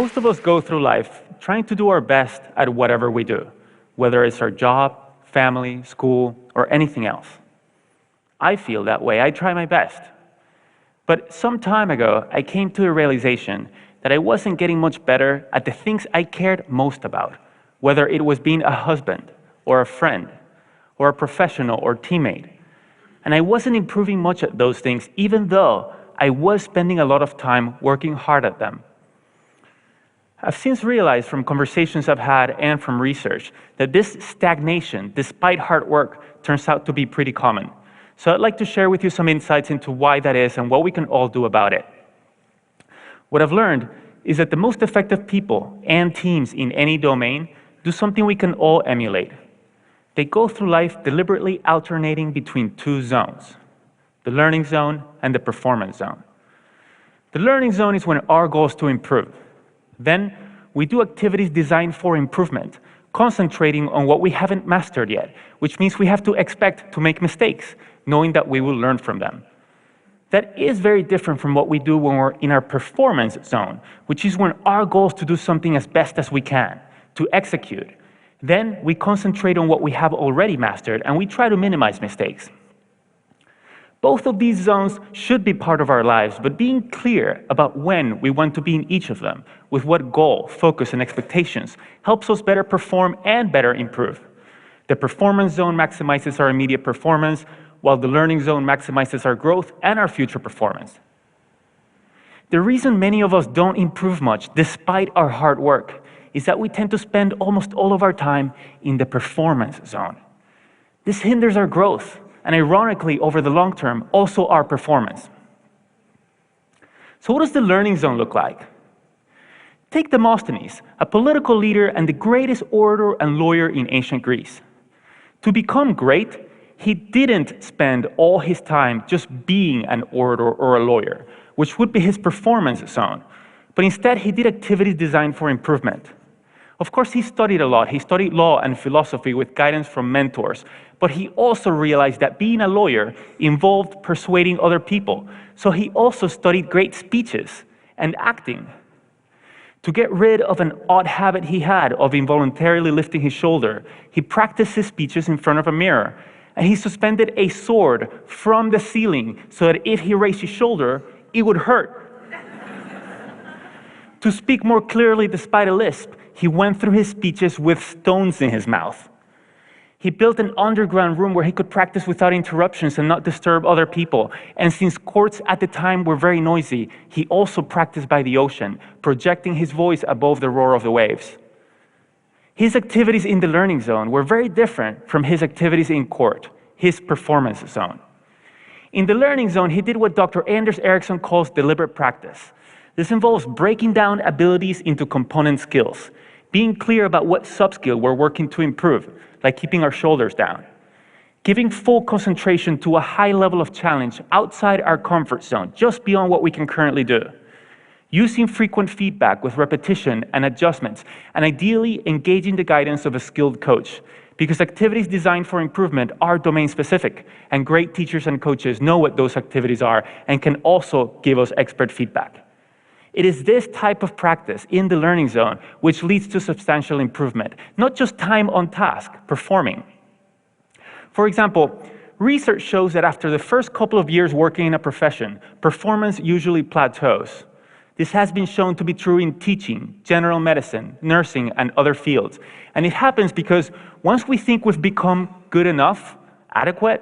Most of us go through life trying to do our best at whatever we do, whether it's our job, family, school, or anything else. I feel that way. I try my best. But some time ago, I came to a realization that I wasn't getting much better at the things I cared most about, whether it was being a husband, or a friend, or a professional or teammate. And I wasn't improving much at those things, even though I was spending a lot of time working hard at them. I've since realized from conversations I've had and from research that this stagnation, despite hard work, turns out to be pretty common. So I'd like to share with you some insights into why that is and what we can all do about it. What I've learned is that the most effective people and teams in any domain do something we can all emulate. They go through life deliberately alternating between two zones, the learning zone and the performance zone. The learning zone is when our goal is to improve. Then we do activities designed for improvement, concentrating on what we haven't mastered yet, which means we have to expect to make mistakes, knowing that we will learn from them. That is very different from what we do when we're in our performance zone, which is when our goal is to do something as best as we can, to execute. Then we concentrate on what we have already mastered and we try to minimize mistakes. Both of these zones should be part of our lives, but being clear about when we want to be in each of them, with what goal, focus, and expectations, helps us better perform and better improve. The performance zone maximizes our immediate performance, while the learning zone maximizes our growth and our future performance. The reason many of us don't improve much, despite our hard work, is that we tend to spend almost all of our time in the performance zone. This hinders our growth, and ironically, over the long term, also our performance. So what does the learning zone look like? Take Demosthenes, a political leader and the greatest orator and lawyer in ancient Greece. To become great, he didn't spend all his time just being an orator or a lawyer, which would be his performance zone, but instead he did activities designed for improvement. Of course, he studied a lot. He studied law and philosophy with guidance from mentors, but he also realized that being a lawyer involved persuading other people, so he also studied great speeches and acting. To get rid of an odd habit he had of involuntarily lifting his shoulder, he practiced his speeches in front of a mirror, and he suspended a sword from the ceiling so that if he raised his shoulder, it would hurt. To speak more clearly despite a lisp, he went through his speeches with stones in his mouth. He built an underground room where he could practice without interruptions and not disturb other people. And since courts at the time were very noisy, he also practiced by the ocean, projecting his voice above the roar of the waves. His activities in the learning zone were very different from his activities in court, his performance zone. In the learning zone, he did what Dr. Anders Ericsson calls deliberate practice. This involves breaking down abilities into component skills, being clear about what sub-skill we're working to improve, like keeping our shoulders down, giving full concentration to a high level of challenge outside our comfort zone, just beyond what we can currently do, using frequent feedback with repetition and adjustments, and ideally engaging the guidance of a skilled coach, because activities designed for improvement are domain-specific, and great teachers and coaches know what those activities are and can also give us expert feedback. It is this type of practice in the learning zone which leads to substantial improvement, not just time on task, performing. For example, research shows that after the first couple of years working in a profession, performance usually plateaus. This has been shown to be true in teaching, general medicine, nursing, and other fields. And it happens because once we think we've become good enough, adequate,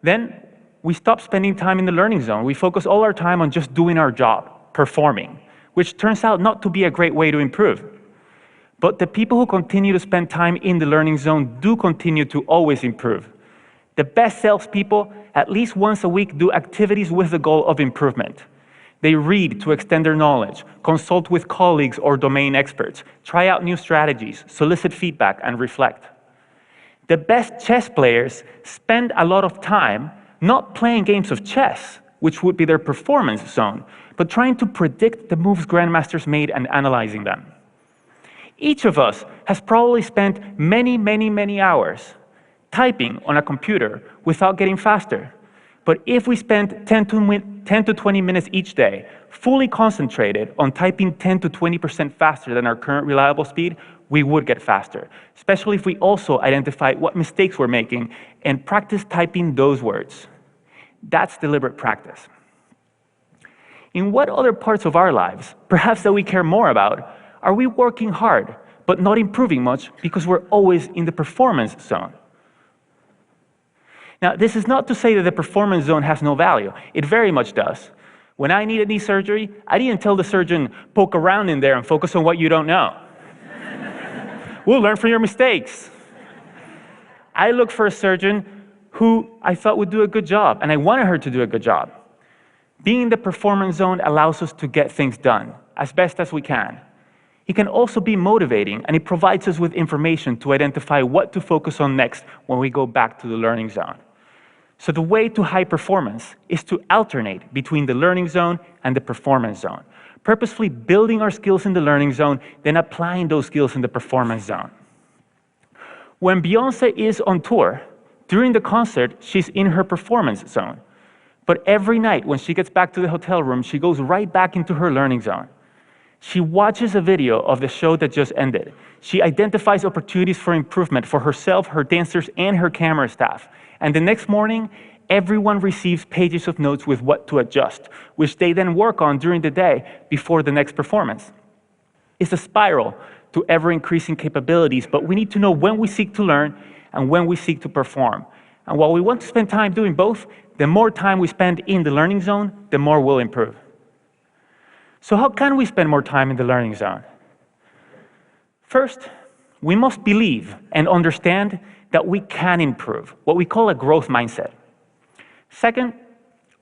then we stop spending time in the learning zone. We focus all our time on just doing our job, performing, which turns out not to be a great way to improve. But the people who continue to spend time in the learning zone do continue to always improve. The best salespeople, at least once a week, do activities with the goal of improvement. They read to extend their knowledge, consult with colleagues or domain experts, try out new strategies, solicit feedback, and reflect. The best chess players spend a lot of time not playing games of chess, which would be their performance zone, but trying to predict the moves grandmasters made and analyzing them. Each of us has probably spent many hours typing on a computer without getting faster. But if we spend 10 10 to 20 minutes each day, fully concentrated on typing 10 to 20% faster than our current reliable speed, we would get faster, especially if we also identify what mistakes we're making and practice typing those words. That's deliberate practice. In what other parts of our lives, perhaps that we care more about, are we working hard but not improving much because we're always in the performance zone? Now, this is not to say that the performance zone has no value. It very much does. When I needed knee surgery, I didn't tell the surgeon, poke around in there and focus on what you don't know. We'll learn from your mistakes. I looked for a surgeon who I thought would do a good job, and I wanted her to do a good job. Being in the performance zone allows us to get things done as best as we can. It can also be motivating, and it provides us with information to identify what to focus on next when we go back to the learning zone. So the way to high performance is to alternate between the learning zone and the performance zone, purposefully building our skills in the learning zone, then applying those skills in the performance zone. When Beyoncé is on tour, during the concert, she's in her performance zone. But every night when she gets back to the hotel room, she goes right back into her learning zone. She watches a video of the show that just ended. She identifies opportunities for improvement for herself, her dancers, and her camera staff. And the next morning, everyone receives pages of notes with what to adjust, which they then work on during the day before the next performance. It's a spiral to ever-increasing capabilities, but we need to know when we seek to learn and when we seek to perform. And while we want to spend time doing both, the more time we spend in the learning zone, the more we'll improve. So how can we spend more time in the learning zone? First, we must believe and understand that we can improve, what we call a growth mindset. Second,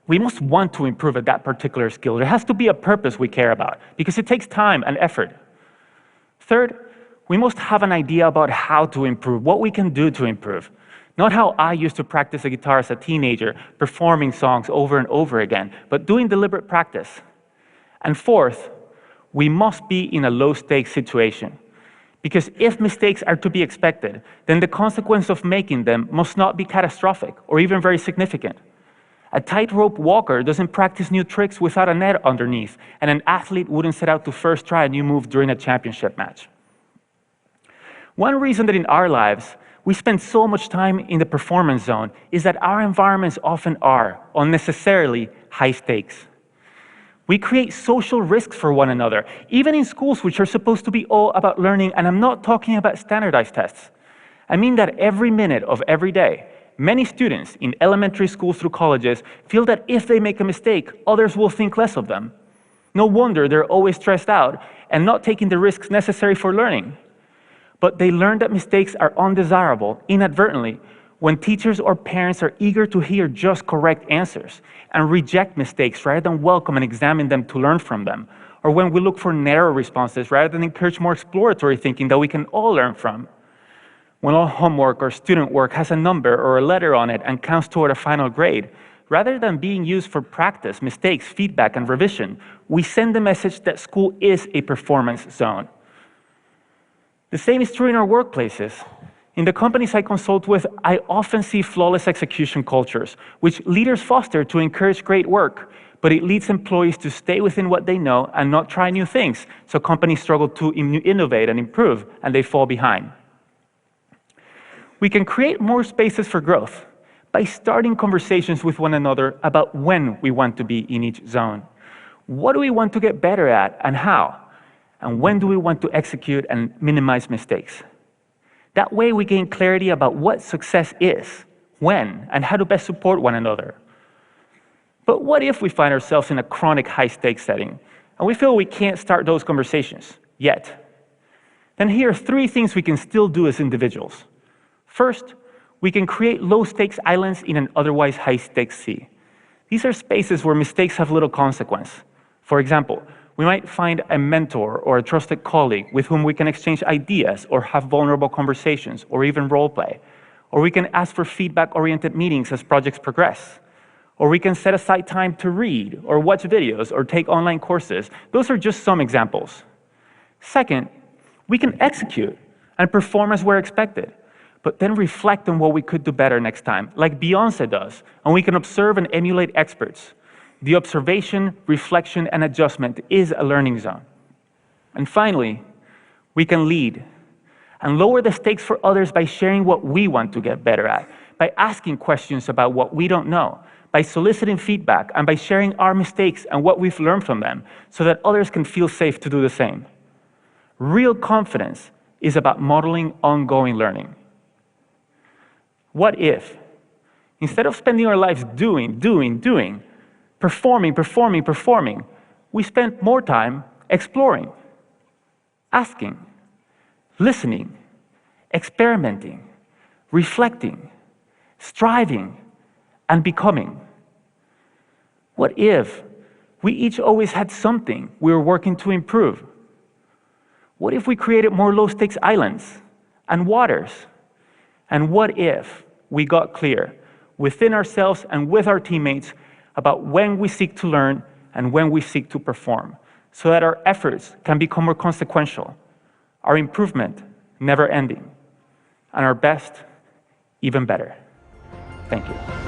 we must want to improve at that particular skill. There has to be a purpose we care about, because it takes time and effort. Third, we must have an idea about how to improve, what we can do to improve. Not how I used to practice the guitar as a teenager, performing songs over and over again, but doing deliberate practice. And fourth, we must be in a low-stakes situation. Because if mistakes are to be expected, then the consequence of making them must not be catastrophic or even very significant. A tightrope walker doesn't practice new tricks without a net underneath, and an athlete wouldn't set out to first try a new move during a championship match. One reason that in our lives we spend so much time in the performance zone is that our environments often are unnecessarily high stakes. We create social risks for one another, even in schools which are supposed to be all about learning, and I'm not talking about standardized tests. I mean that every minute of every day, many students in elementary schools through colleges feel that if they make a mistake, others will think less of them. No wonder they're always stressed out and not taking the risks necessary for learning. But they learn that mistakes are undesirable inadvertently when teachers or parents are eager to hear just correct answers and reject mistakes rather than welcome and examine them to learn from them, or when we look for narrow responses rather than encourage more exploratory thinking that we can all learn from. When all homework or student work has a number or a letter on it and counts toward a final grade, rather than being used for practice, mistakes, feedback, and revision, we send the message that school is a performance zone. The same is true in our workplaces. In the companies I consult with, I often see flawless execution cultures, which leaders foster to encourage great work, but it leads employees to stay within what they know and not try new things, so companies struggle to innovate and improve, and they fall behind. We can create more spaces for growth by starting conversations with one another about when we want to be in each zone. What do we want to get better at and how? And when do we want to execute and minimize mistakes? That way we gain clarity about what success is, when, and how to best support one another. But what if we find ourselves in a chronic high-stakes setting, and we feel we can't start those conversations yet? Then here are 3 things we can still do as individuals. First, we can create low-stakes islands in an otherwise high-stakes sea. These are spaces where mistakes have little consequence. For example, we might find a mentor or a trusted colleague with whom we can exchange ideas or have vulnerable conversations or even role play. Or we can ask for feedback-oriented meetings as projects progress. Or we can set aside time to read or watch videos or take online courses. Those are just some examples. Second, we can execute and perform as we're expected, but then reflect on what we could do better next time, like Beyoncé does, and we can observe and emulate experts. The observation, reflection, and adjustment is a learning zone. And finally, we can lead and lower the stakes for others by sharing what we want to get better at, by asking questions about what we don't know, by soliciting feedback, and by sharing our mistakes and what we've learned from them so that others can feel safe to do the same. Real confidence is about modeling ongoing learning. What if, instead of spending our lives doing, performing, we spent more time exploring, asking, listening, experimenting, reflecting, striving, and becoming? What if we each always had something we were working to improve? What if we created more low-stakes islands and waters? And what if we got clear within ourselves and with our teammates about when we seek to learn and when we seek to perform, so that our efforts can become more consequential, our improvement never ending, and our best even better? Thank you.